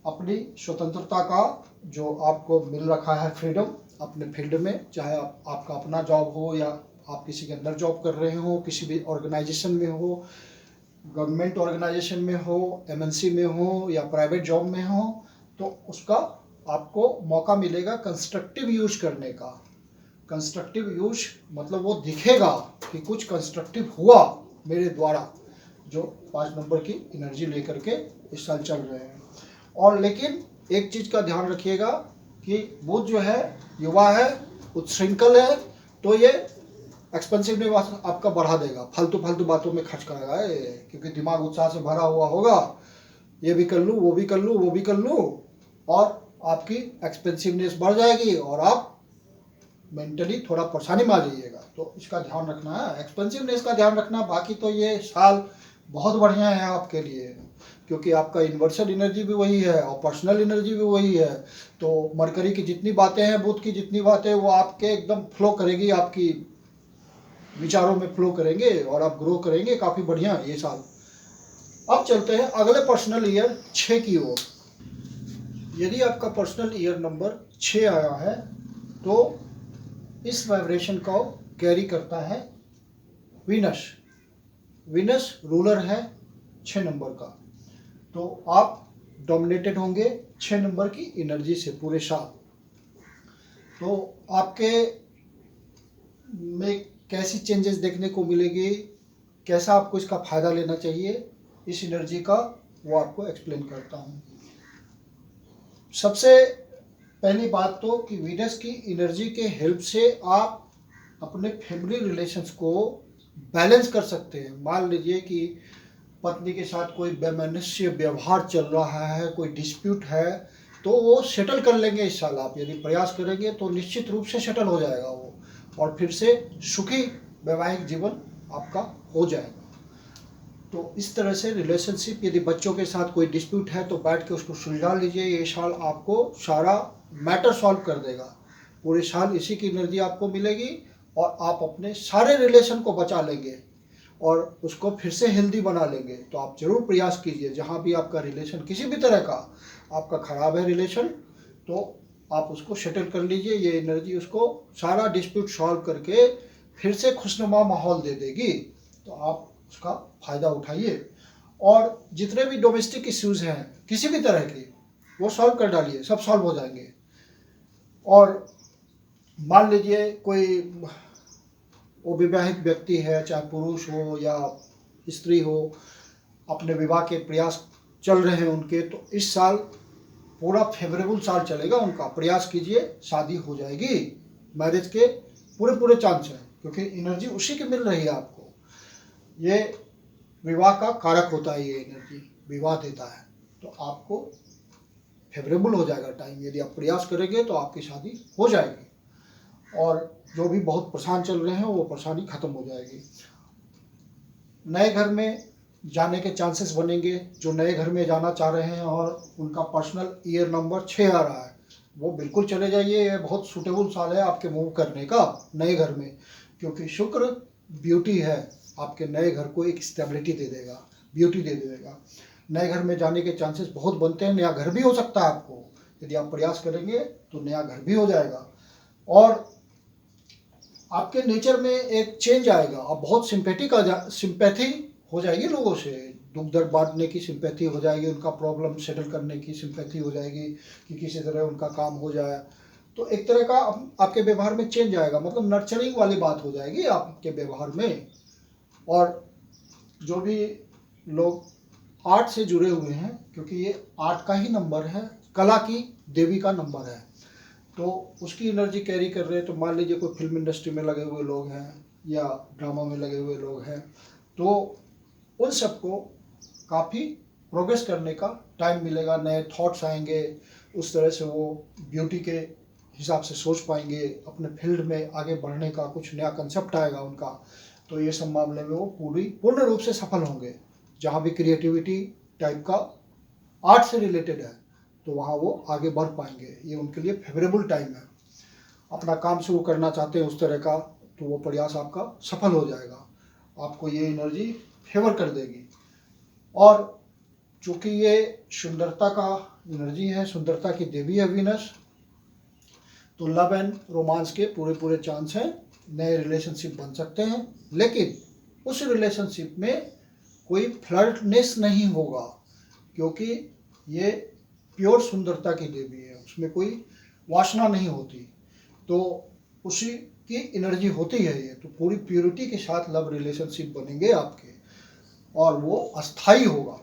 अपनी स्वतंत्रता का जो आपको मिल रखा है फ्रीडम अपने फील्ड में, चाहे आपका अपना जॉब हो या आप किसी के अंदर जॉब कर रहे हो, किसी भी ऑर्गेनाइजेशन में हो, गवर्नमेंट ऑर्गेनाइजेशन में हो, एमएनसी में हो या प्राइवेट जॉब में हो, तो उसका आपको मौका मिलेगा कंस्ट्रक्टिव यूज करने का। कंस्ट्रक्टिव यूज मतलब वो दिखेगा कि कुछ कंस्ट्रक्टिव हुआ मेरे द्वारा, जो 5 नंबर की एनर्जी लेकर के इस साल चल रहे हैं। और लेकिन एक चीज़ का ध्यान रखिएगा कि बुध जो है युवा है, उच्छृंखल है, तो ये एक्सपेंसिवनेस आपका बढ़ा देगा, फालतू बातों में खर्च करेगा, क्योंकि दिमाग उत्साह से भरा हुआ होगा, ये भी कर लूँ, वो भी कर लूँ, वो भी कर लूँ, और आपकी एक्सपेंसिवनेस बढ़ जाएगी और आप मेंटली थोड़ा परेशानी में आ जाइएगा। तो इसका ध्यान रखना है, एक्सपेंसिवनेस का ध्यान रखना। बाकी तो ये साल बहुत बढ़िया है आपके लिए, क्योंकि आपका यूनिवर्सल एनर्जी भी वही है और पर्सनल एनर्जी भी वही है। तो मरकरी की जितनी बातें हैं, बुध की जितनी बातें, वो आपके एकदम फ्लो करेगी, आपकी विचारों में फ्लो करेंगे और आप ग्रो करेंगे काफ़ी बढ़िया ये साल। अब चलते हैं अगले पर्सनल ईयर 6 की ओर। यदि आपका पर्सनल ईयर नंबर 6 आया है तो इस वाइब्रेशन को कैरी करता है वीनस। वीनस रूलर है 6 नंबर का। तो आप डोमिनेटेड होंगे 6 नंबर की एनर्जी से पूरे साल। तो आपके में कैसी चेंजेस देखने को मिलेगी, कैसा आपको इसका फ़ायदा लेना चाहिए इस एनर्जी का, वो आपको एक्सप्लेन करता हूँ। सबसे पहली बात तो कि वीनस की एनर्जी के हेल्प से आप अपने फैमिली रिलेशंस को बैलेंस कर सकते हैं। मान लीजिए कि पत्नी के साथ कोई वैमनस्य व्यवहार चल रहा है, कोई डिस्प्यूट है, तो वो सेटल कर लेंगे इस साल। आप यदि प्रयास करेंगे तो निश्चित रूप से सेटल हो जाएगा वो, और फिर से सुखी वैवाहिक जीवन आपका हो जाएगा। तो इस तरह से रिलेशनशिप, यदि बच्चों के साथ कोई डिस्प्यूट है तो बैठ के उसको सुलझा लीजिए। ये साल आपको सारा मैटर सॉल्व कर देगा। पूरे साल इसी की एनर्जी आपको मिलेगी और आप अपने सारे रिलेशन को बचा लेंगे और उसको फिर से हेल्दी बना लेंगे। तो आप जरूर प्रयास कीजिए, जहाँ भी आपका रिलेशन किसी भी तरह का आपका खराब है रिलेशन, तो आप उसको सेटल कर लीजिए। ये एनर्जी उसको सारा डिस्प्यूट सॉल्व करके फिर से खुशनुमा माहौल दे देगी। तो आप उसका फ़ायदा उठाइए और जितने भी डोमेस्टिक इश्यूज़ हैं किसी भी तरह के, वो सॉल्व कर डालिए, सब सॉल्व हो जाएंगे। और मान लीजिए कोई अविवाहित व्यक्ति है, चाहे पुरुष हो या स्त्री हो, अपने विवाह के प्रयास चल रहे हैं उनके, तो इस साल पूरा फेवरेबल साल चलेगा उनका। प्रयास कीजिए, शादी हो जाएगी, मैरिज के पूरे चांस हैं, क्योंकि एनर्जी उसी की मिल रही है आपको। ये विवाह का कारक होता है, ये एनर्जी विवाह देता है। तो आपको फेवरेबल हो जाएगा टाइम। यदि आप प्रयास करेंगे तो आपकी शादी हो जाएगी और जो भी बहुत परेशान चल रहे हैं वो परेशानी खत्म हो जाएगी। नए घर में जाने के चांसेस बनेंगे। जो नए घर में जाना चाह रहे हैं और उनका पर्सनल ईयर नंबर 6 आ रहा है, वो बिल्कुल चले जाइए। ये बहुत सूटेबल साल है आपके मूव करने का नए घर में, क्योंकि शुक्र ब्यूटी है, आपके नए घर को एक स्टेबिलिटी दे देगा, ब्यूटी दे देगा। नए घर में जाने के चांसेस बहुत बनते हैं। नया घर भी हो सकता है आपको, यदि आप प्रयास करेंगे तो नया घर भी हो जाएगा। और आपके नेचर में एक चेंज आएगा। आप बहुत सिंपैथी हो जाएगी लोगों से, दुख दर्द बांटने की सिंपैथी हो जाएगी, उनका प्रॉब्लम सेटल करने की सिंपैथी हो जाएगी कि किसी तरह उनका काम हो जाए। तो एक तरह का आपके व्यवहार में चेंज आएगा, मतलब नर्चरिंग वाली बात हो जाएगी आपके व्यवहार में। और जो भी लोग आर्ट से जुड़े हुए हैं, क्योंकि ये आर्ट का ही नंबर है, कला की देवी का नंबर है, तो उसकी एनर्जी कैरी कर रहे हैं। तो मान लीजिए कोई फिल्म इंडस्ट्री में लगे हुए लोग हैं या ड्रामा में लगे हुए लोग हैं, तो उन सबको काफ़ी प्रोग्रेस करने का टाइम मिलेगा। नए थॉट्स आएंगे, उस तरह से वो ब्यूटी के हिसाब से सोच पाएंगे, अपने फील्ड में आगे बढ़ने का कुछ नया कंसेप्ट आएगा उनका। तो ये सब मामले में वो पूर्ण रूप से सफल होंगे। जहाँ भी क्रिएटिविटी टाइप का आर्ट से रिलेटेड है, तो वहाँ वो आगे बढ़ पाएंगे। ये उनके लिए फेवरेबल टाइम है। अपना काम शुरू करना चाहते हैं उस तरह का, तो वो प्रयास आपका सफल हो जाएगा। आपको ये एनर्जी फेवर कर देगी। और चूँकि ये सुंदरता का एनर्जी है, सुंदरता की देवी है वीनस, तो लव एंड रोमांस के पूरे चांस हैं। नए रिलेशनशिप बन सकते हैं, लेकिन उस रिलेशनशिप में कोई फ्लर्टनेस नहीं होगा, क्योंकि ये प्योर सुंदरता की देवी है, उसमें कोई वासना नहीं होती। तो उसी की एनर्जी होती है ये। तो पूरी प्योरिटी के साथ लव रिलेशनशिप बनेंगे आपके, और वो अस्थाई होगा।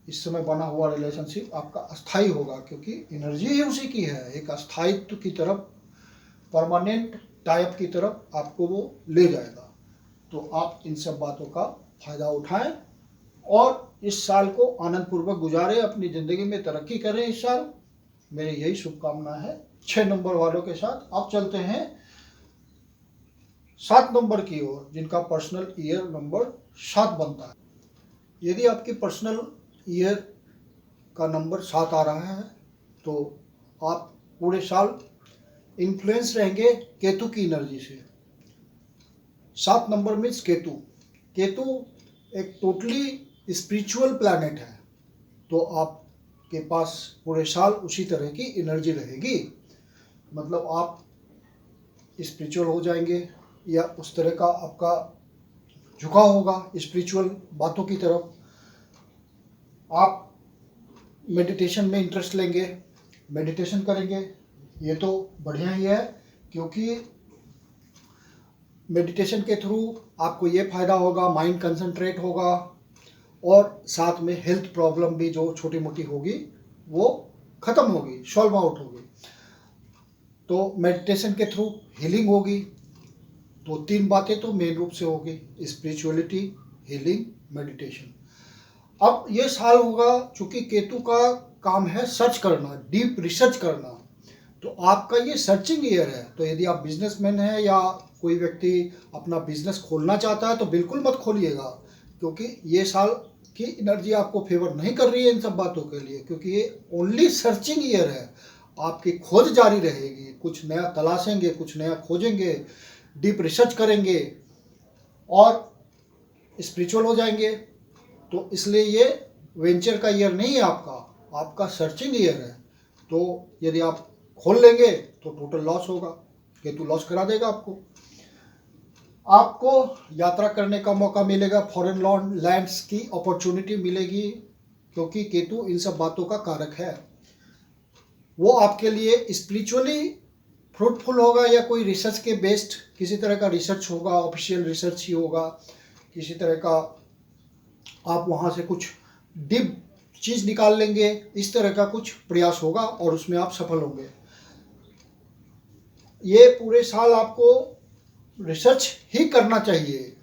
इस समय बना हुआ रिलेशनशिप आपका अस्थाई होगा, क्योंकि एनर्जी ही उसी की है। एक अस्थायित्व की तरफ, परमानेंट टाइप की तरफ आपको वो ले जाएगा। तो आप इन सब बातों का फायदा उठाएं और इस साल को आनंद पूर्वक गुजारें, अपनी ज़िंदगी में तरक्की करें इस साल। मेरी यही शुभकामना है 6 नंबर वालों के साथ। अब चलते हैं 7 नंबर की ओर, जिनका पर्सनल ईयर नंबर 7 बनता है। यदि आपकी पर्सनल ईयर का नंबर 7 आ रहा है, तो आप पूरे साल इन्फ्लुएंस रहेंगे केतु की एनर्जी से। 7 नंबर मीन्स केतु। केतु एक टोटली स्पिरिचुअल प्लैनेट है, तो आपके पास पूरे साल उसी तरह की एनर्जी रहेगी। मतलब आप स्पिरिचुअल हो जाएंगे, या उस तरह का आपका झुकाव होगा स्पिरिचुअल बातों की तरफ। आप मेडिटेशन में इंटरेस्ट लेंगे, मेडिटेशन करेंगे, ये तो बढ़िया ही है, क्योंकि मेडिटेशन के थ्रू आपको ये फ़ायदा होगा, माइंड कंसंट्रेट होगा, और साथ में हेल्थ प्रॉब्लम भी जो छोटी मोटी होगी वो ख़त्म होगी, सॉल्व आउट होगी। तो मेडिटेशन के थ्रू हीलिंग होगी। तो 3 बातें तो मेन रूप से होगी, स्पिरिचुअलिटी, हीलिंग, मेडिटेशन। अब ये साल होगा, चूँकि केतु का काम है सर्च करना, डीप रिसर्च करना, तो आपका ये सर्चिंग ईयर है। तो यदि आप बिजनेसमैन हैं या कोई व्यक्ति अपना बिजनेस खोलना चाहता है तो बिल्कुल मत खोलिएगा, क्योंकि ये साल की एनर्जी आपको फेवर नहीं कर रही है इन सब बातों के लिए, क्योंकि ये ओनली सर्चिंग ईयर है। आपकी खोज जारी रहेगी, कुछ नया तलाशेंगे, कुछ नया खोजेंगे, डीप रिसर्च करेंगे और स्पिरिचुअल हो जाएंगे। तो इसलिए ये वेंचर का ईयर नहीं है आपका, आपका सर्चिंग ईयर है। तो यदि आप खोल लेंगे तो टोटल लॉस होगा, केतु लॉस करा देगा आपको। आपको यात्रा करने का मौका मिलेगा, फॉरेन लैंड्स की अपॉर्चुनिटी मिलेगी, क्योंकि केतु इन सब बातों का कारक है। वो आपके लिए स्पिरिचुअली फ्रूटफुल होगा, या कोई रिसर्च के बेस्ड किसी तरह का रिसर्च होगा, ऑफिशियल रिसर्च ही होगा, किसी तरह का आप वहाँ से कुछ डीप चीज़ निकाल लेंगे, इस तरह का कुछ प्रयास होगा और उसमें आप सफल होंगे। ये पूरे साल आपको रिसर्च ही करना चाहिए।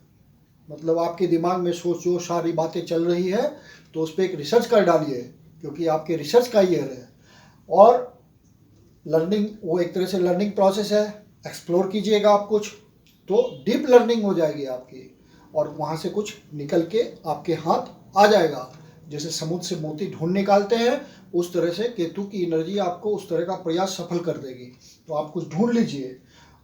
मतलब आपके दिमाग में जो सारी बातें चल रही है तो उस पर एक रिसर्च कर डालिए, क्योंकि आपके रिसर्च का ईयर है। और लर्निंग, वो एक तरह से लर्निंग प्रोसेस है, एक्सप्लोर कीजिएगा आप कुछ, तो डीप लर्निंग हो जाएगी आपकी, और वहाँ से कुछ निकल के आपके हाथ आ जाएगा। जैसे समुद्र से मोती ढूंढ निकालते हैं, उस तरह से केतु की एनर्जी आपको उस तरह का प्रयास सफल कर देगी। तो आप कुछ ढूंढ लीजिए।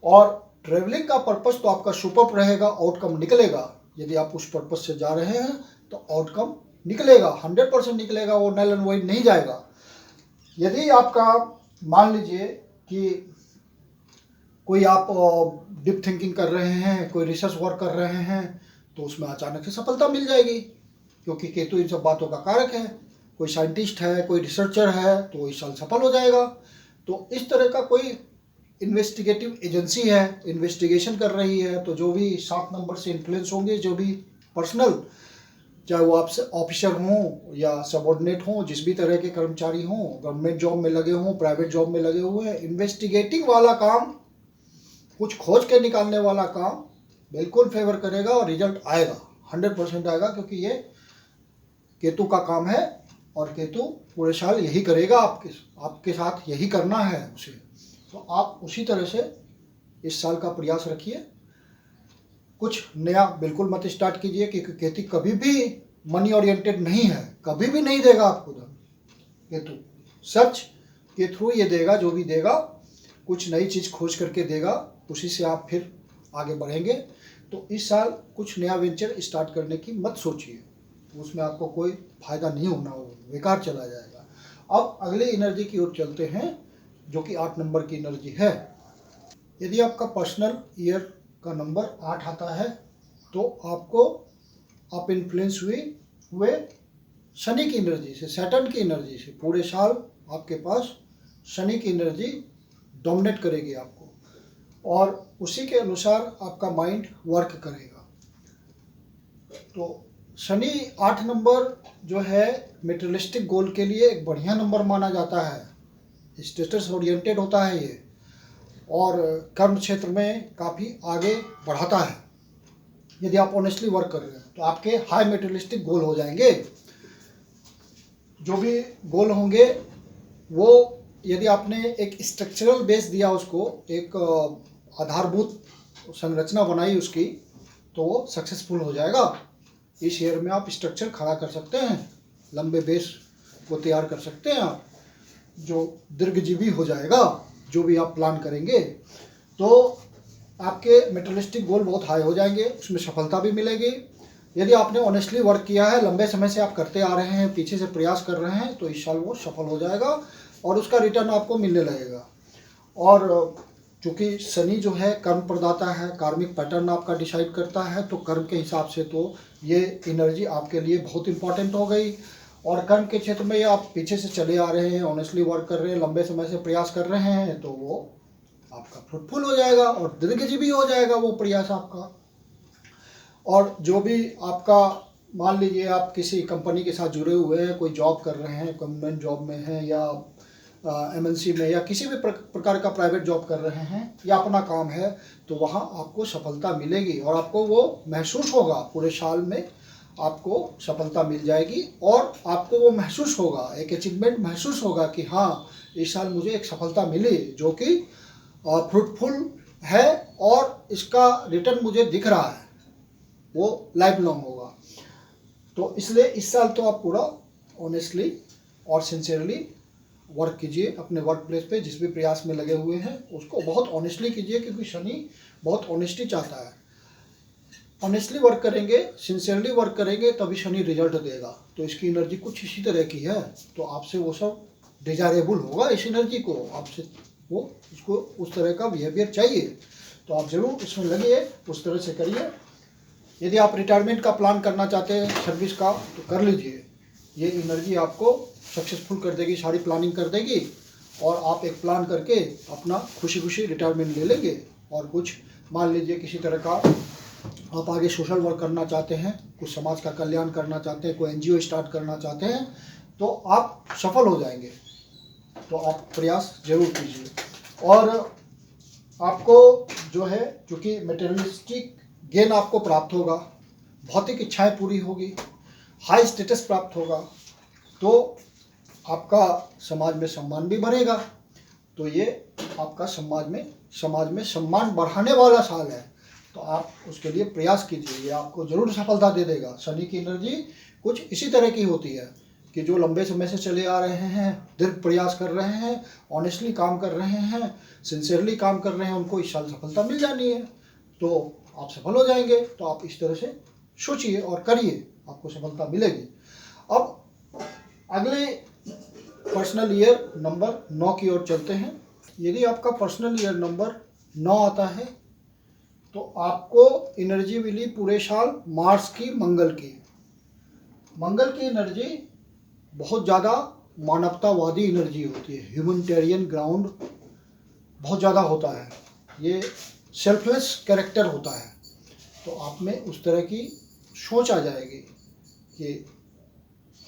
और ट्रैवलिंग का पर्पस तो आपका सुपर्ब रहेगा, आउटकम निकलेगा। यदि आप उस पर्पस से जा रहे हैं तो आउटकम निकलेगा, 100% निकलेगा, वो नल एंड वॉइड नहीं जाएगा। यदि आपका मान लीजिए कि कोई आप डीप थिंकिंग कर रहे हैं, कोई रिसर्च वर्क कर रहे हैं, तो उसमें अचानक से सफलता मिल जाएगी, क्योंकि केतु इन सब बातों का कारक है। कोई साइंटिस्ट है, कोई रिसर्चर है, तो इस साल सफल हो जाएगा। तो इस तरह का कोई इन्वेस्टिगेटिव एजेंसी है, इन्वेस्टिगेशन कर रही है, तो जो भी 7 नंबर से इन्फ्लुएंस होंगे, जो भी पर्सनल, चाहे वो आपसे ऑफिसर हों या सबऑर्डिनेट हों, जिस भी तरह के कर्मचारी हों, गवर्नमेंट जॉब में लगे हों, प्राइवेट जॉब में लगे हुए हैं, इन्वेस्टिगेटिंग वाला काम, कुछ खोज के निकालने वाला काम बिल्कुल फेवर करेगा और रिजल्ट आएगा, 100% आएगा, क्योंकि ये केतु का काम है। और केतु पूरे साल यही करेगा, आपके साथ यही करना है उसे। तो आप उसी तरह से इस साल का प्रयास रखिए। कुछ नया बिल्कुल मत स्टार्ट कीजिए, क्योंकि केतु कभी भी मनी ओरिएंटेड नहीं है, कभी भी नहीं देगा आपको धन। केतु सर्च के थ्रू ये देगा, जो भी देगा कुछ नई चीज़ खोज करके देगा, उसी से आप फिर आगे बढ़ेंगे। तो इस साल कुछ नया वेंचर स्टार्ट करने की मत सोचिए, उसमें आपको कोई फायदा नहीं होना, हो बेकार चला जाएगा। अब अगले एनर्जी की ओर चलते हैं, जो कि 8 नंबर की एनर्जी है। यदि आपका पर्सनल ईयर का नंबर 8 आता है तो आप इन्फ्लुएंस हुए शनि की एनर्जी से, सैटर्न की एनर्जी से। पूरे साल आपके पास शनि की एनर्जी डोमिनेट करेगी आपको, और उसी के अनुसार आपका माइंड वर्क करेगा। तो शनि 8 नंबर जो है मेटेरियलिस्टिक गोल के लिए एक बढ़िया नंबर माना जाता है, स्टेटस ओरिएंटेड होता है ये, और कर्म क्षेत्र में काफ़ी आगे बढ़ाता है। यदि आप ऑनेस्टली वर्क कर रहे हैं तो आपके हाई मेटेरियलिस्टिक गोल हो जाएंगे। जो भी गोल होंगे वो, यदि आपने एक स्ट्रक्चरल बेस दिया उसको, एक आधारभूत संरचना बनाई उसकी, तो वो सक्सेसफुल हो जाएगा। इस ईयर में आप स्ट्रक्चर खड़ा कर सकते हैं, लंबे बेस वो तैयार कर सकते हैं आप, जो दीर्घजीवी हो जाएगा जो भी आप प्लान करेंगे। तो आपके मेटेरियलिस्टिक गोल बहुत हाई हो जाएंगे, उसमें सफलता भी मिलेगी। यदि आपने ऑनेस्टली वर्क किया है, लंबे समय से आप करते आ रहे हैं, पीछे से प्रयास कर रहे हैं, तो इस साल वो सफल हो जाएगा और उसका रिटर्न आपको मिलने लगेगा। और चूँकि शनि जो है कर्म प्रदाता है, कार्मिक पैटर्न आपका डिसाइड करता है, तो कर्म के हिसाब से तो ये एनर्जी आपके लिए बहुत इंपॉर्टेंट हो गई। और कर्म के क्षेत्र में आप पीछे से चले आ रहे हैं, ऑनेस्टली वर्क कर रहे हैं, लंबे समय से प्रयास कर रहे हैं, तो वो आपका फ्रूटफुल हो जाएगा और दीर्घजीवी हो जाएगा वो प्रयास आपका। और जो भी आपका, मान लीजिए आप किसी कंपनी के साथ जुड़े हुए हैं, कोई जॉब कर रहे हैं, गवर्नमेंट जॉब में हैं या MNC में या किसी भी प्रकार का प्राइवेट जॉब कर रहे हैं या अपना काम है, तो वहाँ आपको सफलता मिलेगी और आपको वो महसूस होगा, पूरे साल में आपको सफलता मिल जाएगी और आपको वो महसूस होगा, एक अचीवमेंट महसूस होगा कि हाँ इस साल मुझे एक सफलता मिली जो कि फ्रूटफुल है और इसका रिटर्न मुझे दिख रहा है, वो लाइफ लॉन्ग होगा। तो इसलिए इस साल तो आप पूरा ऑनेस्टली और सिंसियरली वर्क कीजिए अपने वर्क प्लेस पे, जिस भी प्रयास में लगे हुए हैं उसको बहुत ऑनेस्टली कीजिए, क्योंकि शनि बहुत ऑनेस्टी चाहता है। ऑनेस्टली वर्क करेंगे, सिंसियरली वर्क करेंगे, तभी शनि रिजल्ट देगा। तो इसकी एनर्जी कुछ इसी तरह की है, तो आपसे वो सब डिजायरेबल होगा, इस एनर्जी को आपसे वो उसको उस तरह का बिहेवियर चाहिए। तो आप ज़रूर इसमें लगिए, उस तरह से करिए। यदि आप रिटायरमेंट का प्लान करना चाहते हैं, सर्विस का, तो कर लीजिए। ये एनर्जी आपको सक्सेसफुल कर देगी, सारी प्लानिंग कर देगी और आप एक प्लान करके अपना खुशी खुशी रिटायरमेंट ले लेंगे। और कुछ मान लीजिए किसी तरह का आप आगे सोशल वर्क करना चाहते हैं, कुछ समाज का कल्याण करना चाहते हैं, कोई NGO स्टार्ट करना चाहते हैं, तो आप सफल हो जाएंगे। तो आप प्रयास जरूर कीजिए। और आपको जो है, चूँकि मटेरियलिस्टिक गेन आपको प्राप्त होगा, भौतिक इच्छाएं पूरी होगी, हाई स्टेटस प्राप्त होगा, तो आपका समाज में सम्मान भी बढ़ेगा। तो ये आपका समाज में सम्मान बढ़ाने वाला साल है, तो आप उसके लिए प्रयास कीजिए, ये आपको जरूर सफलता दे देगा। शनि की एनर्जी कुछ इसी तरह की होती है कि जो लंबे समय से चले आ रहे हैं, दीर्घ प्रयास कर रहे हैं, ऑनेस्टली काम कर रहे हैं, सिंसियरली काम कर रहे हैं, उनको इस साल सफलता मिल जानी है, तो आप सफल हो जाएंगे। तो आप इस तरह से सोचिए और करिए, आपको सफलता मिलेगी। अब अगले पर्सनल ईयर नंबर 9 की ओर चलते हैं। यदि आपका पर्सनल ईयर नंबर 9 आता है, तो आपको एनर्जी मिली पूरे साल मार्स की, मंगल की एनर्जी बहुत ज़्यादा मानवतावादी एनर्जी होती है, ह्यूमैनिटेरियन ग्राउंड बहुत ज़्यादा होता है, ये सेल्फलेस कैरेक्टर होता है। तो आप में उस तरह की सोच आ जाएगी कि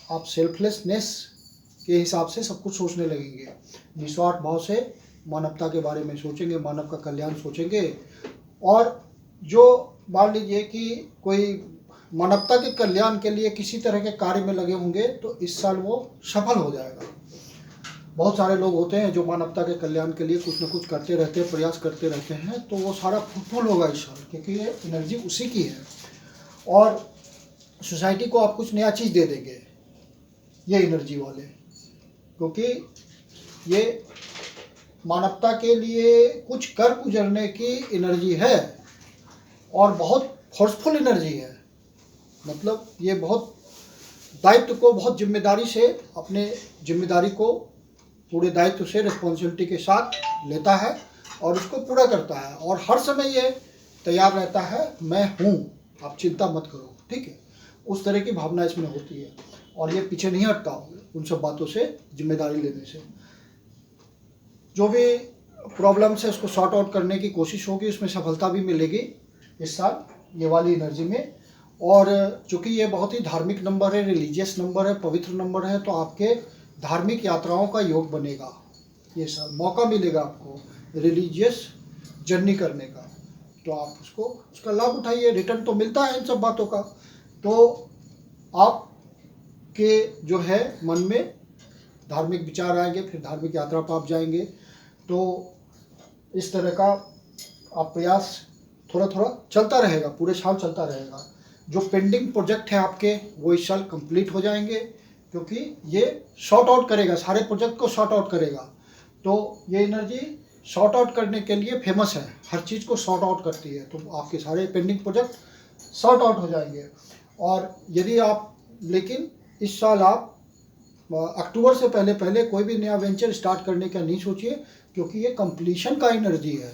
आप सेल्फलेसनेस के हिसाब से सब कुछ सोचने लगेंगे, निस्वार्थ भाव से मानवता के बारे में सोचेंगे, मानव का कल्याण सोचेंगे। और जो मान लीजिए कि कोई मानवता के कल्याण के लिए किसी तरह के कार्य में लगे होंगे, तो इस साल वो सफल हो जाएगा। बहुत सारे लोग होते हैं जो मानवता के कल्याण के लिए कुछ न कुछ करते रहते हैं, प्रयास करते रहते हैं, तो वो सारा फ्रूटफुल होगा इस साल, क्योंकि ये एनर्जी उसी की है। और सोसाइटी को आप कुछ नया चीज़ दे देंगे ये एनर्जी वाले, क्योंकि ये मानवता के लिए कुछ कर गुजरने की एनर्जी है और बहुत फोर्सफुल एनर्जी है। मतलब ये बहुत दायित्व को बहुत जिम्मेदारी से, अपने जिम्मेदारी को पूरे दायित्व से, रिस्पॉन्सिबिलिटी के साथ लेता है और उसको पूरा करता है। और हर समय ये तैयार रहता है, मैं हूँ, आप चिंता मत करो, ठीक है। उस तरह की भावना इसमें होती है और ये पीछे नहीं हटता उन सब बातों से, जिम्मेदारी लेने से। जो भी प्रॉब्लम्स है उसको सॉर्ट आउट करने की कोशिश होगी, उसमें सफलता भी मिलेगी इस साल ये वाली एनर्जी में। और चूँकि ये बहुत ही धार्मिक नंबर है, रिलीजियस नंबर है, पवित्र नंबर है, तो आपके धार्मिक यात्राओं का योग बनेगा ये साल, मौका मिलेगा आपको रिलीजियस जर्नी करने का। तो आप उसका लाभ उठाइए, रिटर्न तो मिलता है इन सब बातों का। तो आपके जो है मन में धार्मिक विचार आएंगे, फिर धार्मिक यात्रा पर आप जाएंगे। तो इस तरह का आप प्रयास थोड़ा थोड़ा चलता रहेगा, पूरे साल चलता रहेगा। जो पेंडिंग प्रोजेक्ट है आपके, वो इस साल कंप्लीट हो जाएंगे। क्योंकि ये शॉर्ट आउट करेगा, सारे प्रोजेक्ट को शॉर्ट आउट करेगा। तो ये एनर्जी शॉर्ट आउट करने के लिए फेमस है, हर चीज़ को शॉर्ट आउट करती है। तो आपके सारे पेंडिंग प्रोजेक्ट शॉर्ट आउट हो जाएंगे। और यदि आप, लेकिन इस साल आप अक्टूबर से पहले पहले कोई भी नया वेंचर स्टार्ट करने का नहीं सोचिए, क्योंकि ये कंप्लीशन का एनर्जी है,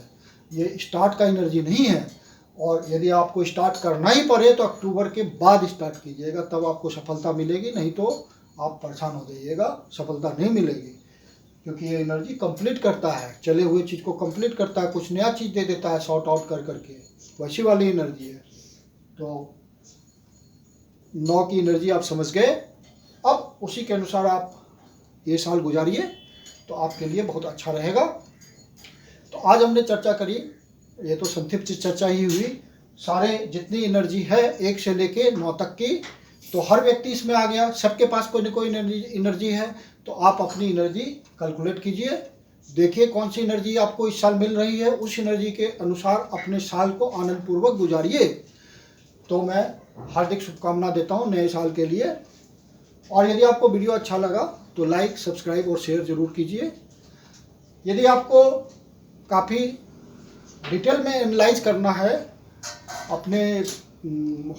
ये स्टार्ट का एनर्जी नहीं है। और यदि आपको स्टार्ट करना ही पड़े तो अक्टूबर के बाद स्टार्ट कीजिएगा, तब आपको सफलता मिलेगी, नहीं तो आप परेशान हो जाइएगा, सफलता नहीं मिलेगी। क्योंकि ये एनर्जी कंप्लीट करता है, चले हुए चीज़ को कंप्लीट करता है, कुछ नया चीज़ दे देता है शॉर्ट आउट कर करके, वैसी वाली एनर्जी है। तो 9 की एनर्जी आप समझ गए। अब उसी के अनुसार आप ये साल गुजारिए तो आपके लिए बहुत अच्छा रहेगा। तो आज हमने चर्चा करी, ये तो संक्षिप्त चर्चा ही हुई, सारे जितनी एनर्जी है 1 से लेके 9 तक की, तो हर व्यक्ति इसमें आ गया, सबके पास कोई ना कोई एनर्जी है। तो आप अपनी एनर्जी कैलकुलेट कीजिए, देखिए कौन सी एनर्जी आपको इस साल मिल रही है, उस एनर्जी के अनुसार अपने साल को आनंदपूर्वक गुजारिए। तो मैं हार्दिक शुभकामना देता हूँ नए साल के लिए। और यदि आपको वीडियो अच्छा लगा तो लाइक, सब्सक्राइब और शेयर ज़रूर कीजिए। यदि आपको काफ़ी डिटेल में एनालाइज करना है अपने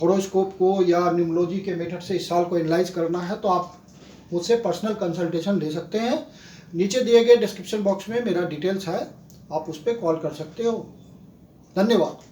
होरोस्कोप को या न्यूमरोलॉजी के मेथड से इस साल को एनालाइज करना है, तो आप मुझसे पर्सनल कंसल्टेशन ले सकते हैं। नीचे दिए गए डिस्क्रिप्शन बॉक्स में मेरा डिटेल्स है, आप उस पर कॉल कर सकते हो। धन्यवाद।